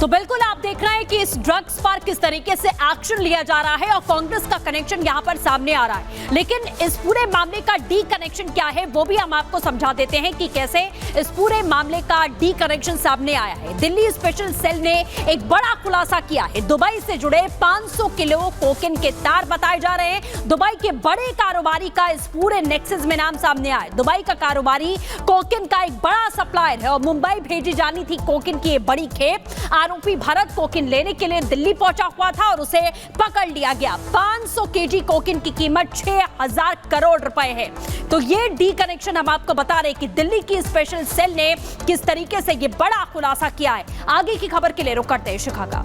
तो बिल्कुल आप देख रहे हैं कि इस ड्रग्स पर किस तरीके से एक्शन लिया जा रहा है और कांग्रेस का कनेक्शन यहां पर सामने आ रहा है। लेकिन इस पूरे मामले का डी कनेक्शन क्या है वो भी हम आपको समझा देते हैं कि कैसे इस पूरे मामले का डी कनेक्शन सामने आया है। दिल्ली स्पेशल सेल ने एक बड़ा खुलासा किया है। दुबई से जुड़े 500 किलो कोकेन के तार बताए जा रहे हैं। दुबई के बड़े कारोबारी का इस पूरे नेक्सस में नाम सामने आया। दुबई का कारोबारी कोकेन का एक बड़ा सप्लायर है और मुंबई भेजी जानी थी कोकेन की बड़ी खेप। आरोपी भरत कोकेन लेने के लिए दिल्ली पहुंचा हुआ था और उसे पकड़ लिया गया। 500 केजी कोकेन की कीमत 6000 करोड़ रुपए है। तो ये डी कनेक्शन हम आपको बता रहे हैं कि दिल्ली की स्पेशल सेल ने किस तरीके से ये बड़ा खुलासा किया है। आगे की खबर के लिए रुक करते हैं शिखा का।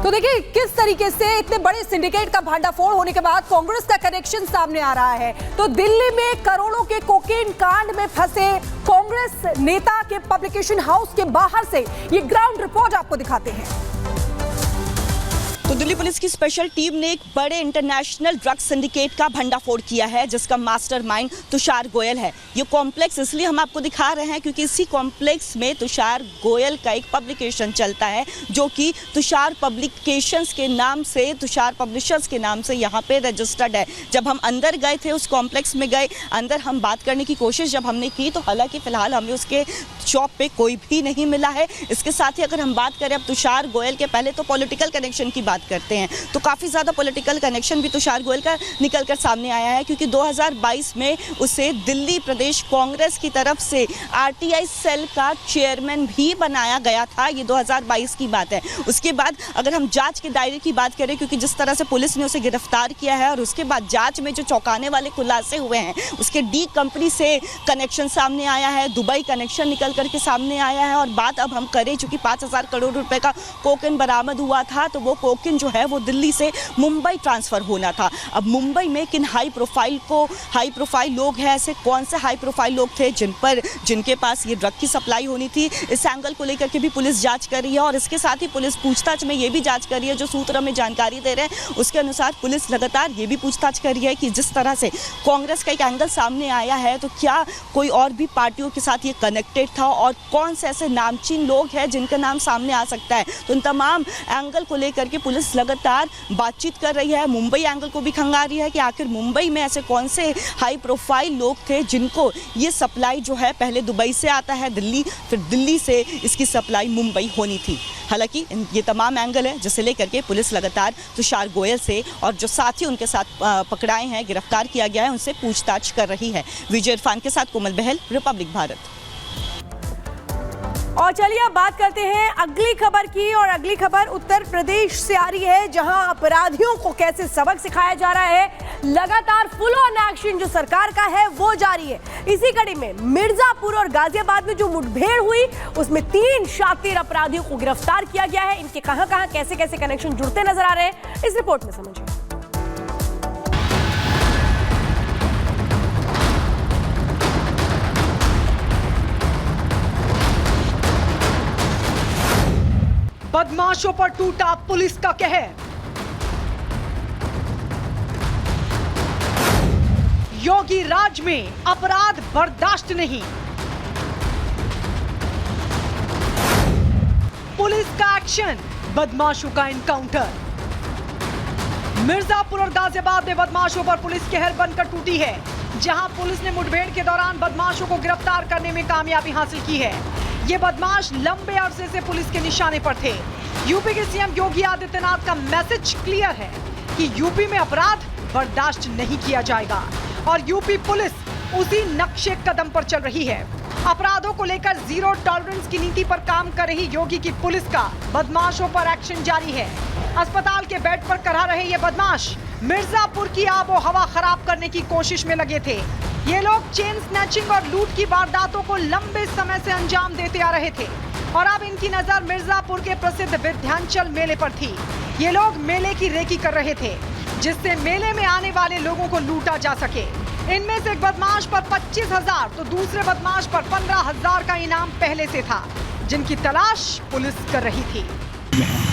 तो देखिए किस तरीके से इतने बड़े सिंडिकेट का भांडाफोड़ होने के बाद कांग्रेस का कनेक्शन सामने आ रहा है। तो दिल्ली में करोड़ों के कोकेन कांड में फंसे कांग्रेस नेता के पब्लिकेशन हाउस के बाहर से ये ग्राउंड रिपोर्ट आपको दिखाते हैं। तो दिल्ली पुलिस की स्पेशल टीम ने एक बड़े इंटरनेशनल ड्रग सिंडिकेट का भंडाफोड़ किया है जिसका मास्टरमाइंड तुषार गोयल है। ये कॉम्प्लेक्स इसलिए हम आपको दिखा रहे हैं क्योंकि इसी कॉम्प्लेक्स में तुषार गोयल का एक पब्लिकेशन चलता है जो कि तुषार पब्लिकेशंस के नाम से, तुषार पब्लिशर्स के नाम से यहाँ पे रजिस्टर्ड है। जब हम अंदर गए थे, उस कॉम्प्लेक्स में गए, अंदर हम बात करने की कोशिश जब हमने की तो हालांकि फिलहाल हमें उसके शॉप पे कोई भी नहीं मिला है। इसके साथ ही अगर हम बात करें अब तुषार गोयल के, पहले तो पॉलिटिकल कनेक्शन की बात करते हैं तो काफ़ी ज़्यादा पॉलिटिकल कनेक्शन भी तुषार गोयल का निकलकर सामने आया है क्योंकि 2022 में उसे दिल्ली प्रदेश कांग्रेस की तरफ से आरटीआई सेल का चेयरमैन भी बनाया गया था। ये 2022 की बात है। उसके बाद अगर हम जांच के दायरे की बात करें, क्योंकि जिस तरह से पुलिस ने उसे गिरफ्तार किया है और उसके बाद जांच में जो चौंकाने वाले खुलासे हुए हैं, उसके डी कंपनी से कनेक्शन सामने आया है, दुबई कनेक्शन निकल करके सामने आया है। और बात अब हम करें, चूंकि 5000 करोड़ रुपए का कोकेन बरामद हुआ था तो वो कोकेन जो है वो दिल्ली से मुंबई ट्रांसफर होना था। अब मुंबई में किन हाई प्रोफाइल लोग हैं, ऐसे कौन से हाई प्रोफाइल लोग थे जिनके पास ये ड्रग की सप्लाई होनी थी, इस एंगल को लेकर के भी पुलिस जांच कर रही है। और इसके साथ ही पुलिस पूछताछ में ये भी जांच कर रही है, जो सूत्र हमें जानकारी दे रहे हैं उसके अनुसार पुलिस लगातार ये भी पूछताछ कर रही है कि जिस तरह से कांग्रेस का एक एंगल सामने आया है तो क्या कोई और भी पार्टियों के साथ ये कनेक्टेड था और कौन से ऐसे नामचीन लोग हैं जिनका नाम सामने आ सकता है। तो इन तमाम एंगल को लेकर के पुलिस लगातार बातचीत कर रही है। मुंबई एंगल को भी खंगार रही है कि आखिर मुंबई में ऐसे कौन से हाई प्रोफाइल लोग थे जिनको ये सप्लाई जो है पहले दुबई से आता है दिल्ली, फिर दिल्ली से इसकी सप्लाई मुंबई होनी थी। हालांकि ये तमाम एंगल है जिसे लेकर के पुलिस लगातार तुषार गोयल से और जो साथी उनके साथ पकड़ाए हैं, गिरफ्तार किया गया है, उनसे पूछताछ कर रही है। विजय इरफान के साथ कोमल बहल, रिपब्लिक भारत। और चलिए अब बात करते हैं अगली खबर की। और अगली खबर उत्तर प्रदेश से आ रही है जहां अपराधियों को कैसे सबक सिखाया जा रहा है। लगातार फुल ऑन एक्शन जो सरकार का है वो जारी है। इसी कड़ी में मिर्जापुर और गाजियाबाद में जो मुठभेड़ हुई उसमें 3 शातिर अपराधियों को गिरफ्तार किया गया है। इनके कहां-कहां कैसे-कैसे कनेक्शन जुड़ते नजर आ रहे हैं, इस रिपोर्ट में समझिए। बदमाशों पर टूटा पुलिस का कहर। योगी राज में अपराध बर्दाश्त नहीं। पुलिस का एक्शन, बदमाशों का एनकाउंटर। मिर्जापुर और गाजियाबाद में बदमाशों पर पुलिस कहर बनकर टूटी है। जहां पुलिस ने मुठभेड़ के दौरान बदमाशों को गिरफ्तार करने में कामयाबी हासिल की है। ये बदमाश लंबे अरसे से पुलिस के निशाने पर थे। यूपी के सीएम योगी आदित्यनाथ का मैसेज क्लियर है कि यूपी में अपराध बर्दाश्त नहीं किया जाएगा और यूपी पुलिस उसी नक्शे कदम पर चल रही है। अपराधों को लेकर जीरो टॉलरेंस की नीति पर काम कर रही योगी की पुलिस का बदमाशों पर एक्शन जारी है। अस्पताल के बेड पर करा रहे ये बदमाश मिर्जापुर की आबो हवा खराब करने की कोशिश में लगे थे। ये लोग चेन स्नैचिंग और लूट की वारदातों को लंबे समय से अंजाम देते आ रहे थे और अब इनकी नजर मिर्जापुर के प्रसिद्ध विंध्याचल मेले पर थी। ये लोग मेले की रेकी कर रहे थे जिससे मेले में आने वाले लोगों को लूटा जा सके। इनमें से एक बदमाश पर 25,000 तो दूसरे बदमाश पर 15,000 का इनाम पहले से था, जिनकी तलाश पुलिस कर रही थी।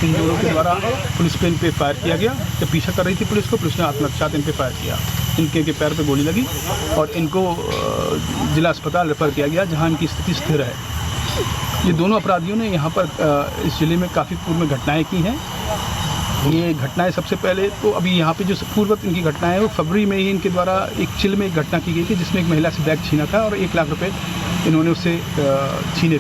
इन दोनों के द्वारा पुलिस पे इन पे फायर किया गया। जब पीछा कर रही थी पुलिस को, पुलिस ने आत्मरक्षा इन पे फायर किया। इनके पैर पे गोली लगी और इनको जिला अस्पताल रेफर किया गया जहां इनकी स्थिति स्थिर है। ये दोनों अपराधियों ने यहाँ पर इस जिले में काफ़ी पूर्व में घटनाएं की हैं। ये घटनाएं सबसे पहले तो अभी यहाँ पे जो पूर्ववत इनकी घटनाएं हैं वो फरवरी में ही इनके द्वारा एक चिल में एक घटना की गई थी जिसमें एक महिला से बैग छीना था और 1 लाख रुपए इन्होंने उससे छीने।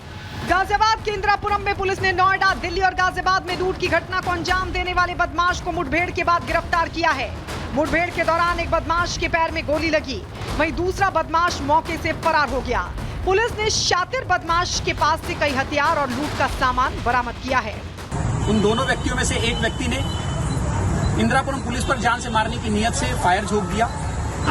गाजियाबाद के इंदिरापुरम में पुलिस ने नोएडा, दिल्ली और गाजियाबाद में लूट की घटना को अंजाम देने वाले बदमाश को मुठभेड़ के बाद गिरफ्तार किया है। मुठभेड़ के दौरान एक बदमाश के पैर में गोली लगी, वहीं दूसरा बदमाश मौके से फरार हो गया। पुलिस ने शातिर बदमाश के पास से कई हथियार और लूट का सामान बरामद किया है। उन दोनों व्यक्तियों में से एक व्यक्ति ने इंदिरापुरम पुलिस पर जान से मारने की नियत से फायर झोंक दिया।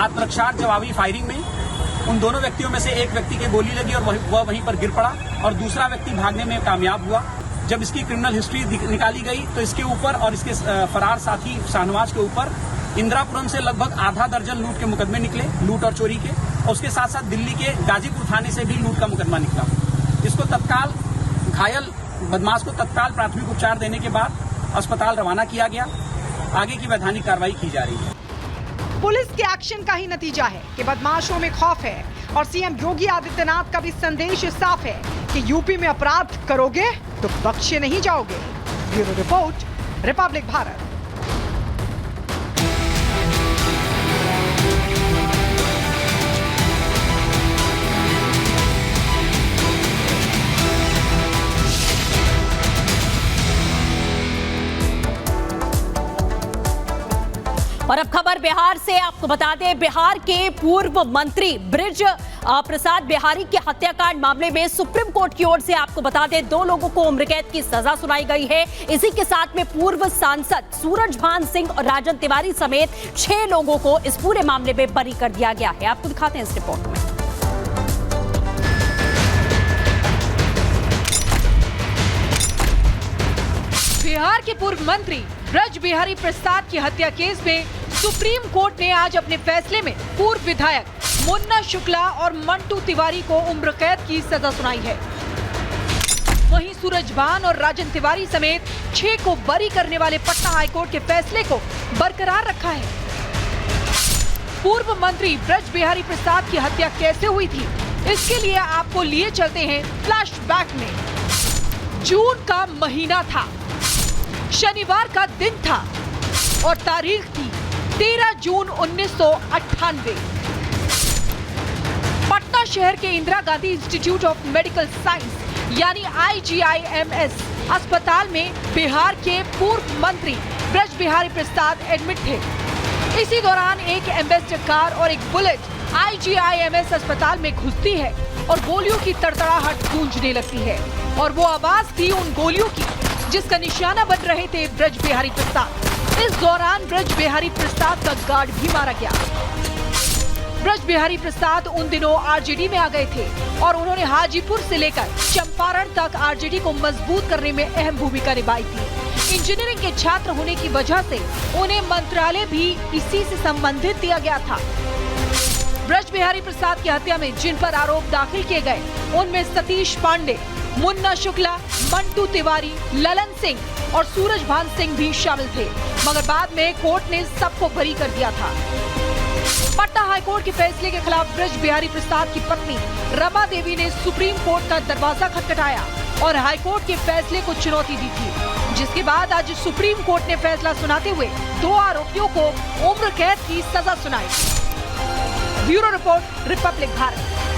आत्मरक्षा जवाबी फायरिंग में उन दोनों व्यक्तियों में से एक व्यक्ति के गोली लगी और वह वहीं पर गिर पड़ा और दूसरा व्यक्ति भागने में कामयाब हुआ। जब इसकी क्रिमिनल हिस्ट्री निकाली गई तो इसके ऊपर और इसके फरार साथी शाहनवाज के ऊपर इंदिरापुरम से लगभग आधा दर्जन लूट के मुकदमे निकले, लूट और चोरी के, और उसके साथ साथ दिल्ली के गाजीपुर थाने से भी लूट का मुकदमा निकला। इसको तत्काल घायल बदमाश को तत्काल प्राथमिक उपचार देने के बाद अस्पताल रवाना किया गया। आगे की वैधानिक कार्रवाई की जा रही है। पुलिस के एक्शन का ही नतीजा है कि बदमाशों में खौफ है और सीएम योगी आदित्यनाथ का भी संदेश साफ है कि यूपी में अपराध करोगे तो बख्शे नहीं जाओगे। Bureau report, Republic Bharat. और अब खबर बिहार से। आपको बता दें, बिहार के पूर्व मंत्री ब्रिज प्रसाद बिहारी के हत्याकांड मामले में सुप्रीम कोर्ट की ओर से आपको बता दें 2 लोगों को उम्र कैद की सजा सुनाई गई है। इसी के साथ में पूर्व सांसद सूरजभान सिंह और राजन तिवारी समेत 6 लोगों को इस पूरे मामले में बरी कर दिया गया है। आपको दिखाते हैं इस रिपोर्ट में। बिहार के पूर्व मंत्री ब्रज बिहारी प्रसाद की हत्या केस में सुप्रीम कोर्ट ने आज अपने फैसले में पूर्व विधायक मुन्ना शुक्ला और मंटू तिवारी को उम्र कैद की सजा सुनाई है। वहीं सूरजभान और राजन तिवारी समेत 6 को बरी करने वाले पटना हाईकोर्ट के फैसले को बरकरार रखा है। पूर्व मंत्री ब्रज बिहारी प्रसाद की हत्या कैसे हुई थी, इसके लिए आपको लिए चलते हैं फ्लैशबैक में। जून का महीना था, शनिवार का दिन था और तारीख थी 13 जून 1998। पटना शहर के Indira Gandhi institute of medical science यानी IGIMS अस्पताल में बिहार के पूर्व मंत्री ब्रज बिहारी प्रसाद एडमिट थे। इसी दौरान एक एम्बेसडर कार और एक बुलेट IGIMS अस्पताल में घुसती है और गोलियों की तड़तड़ाहट गूंजने लगती है और वो आवाज थी उन गोलियों की जिसका निशाना बन रहे थे ब्रज बिहारी प्रसाद। इस दौरान ब्रज बिहारी प्रसाद का गार्ड भी मारा गया। ब्रज बिहारी प्रसाद उन दिनों आरजेडी में आ गए थे और उन्होंने हाजीपुर से लेकर चंपारण तक आरजेडी को मजबूत करने में अहम भूमिका निभाई थी। इंजीनियरिंग के छात्र होने की वजह से उन्हें मंत्रालय भी इसी से संबंधित दिया गया था। ब्रज बिहारी प्रसाद की हत्या में जिन पर आरोप दाखिल किए गए उनमें सतीश पांडे, मुन्ना शुक्ला, मंटू तिवारी, ललन सिंह और सूरजभान सिंह भी शामिल थे, मगर बाद में कोर्ट ने सबको बरी कर दिया था। पटना हाईकोर्ट के फैसले के खिलाफ ब्रज बिहारी प्रसाद की पत्नी रमा देवी ने सुप्रीम कोर्ट का दरवाजा खटखटाया और हाईकोर्ट के फैसले को चुनौती दी थी, जिसके बाद आज सुप्रीम कोर्ट ने फैसला सुनाते हुए 2 आरोपियों को उम्र कैद की सजा सुनाई। Bureau report, Republic Bharat.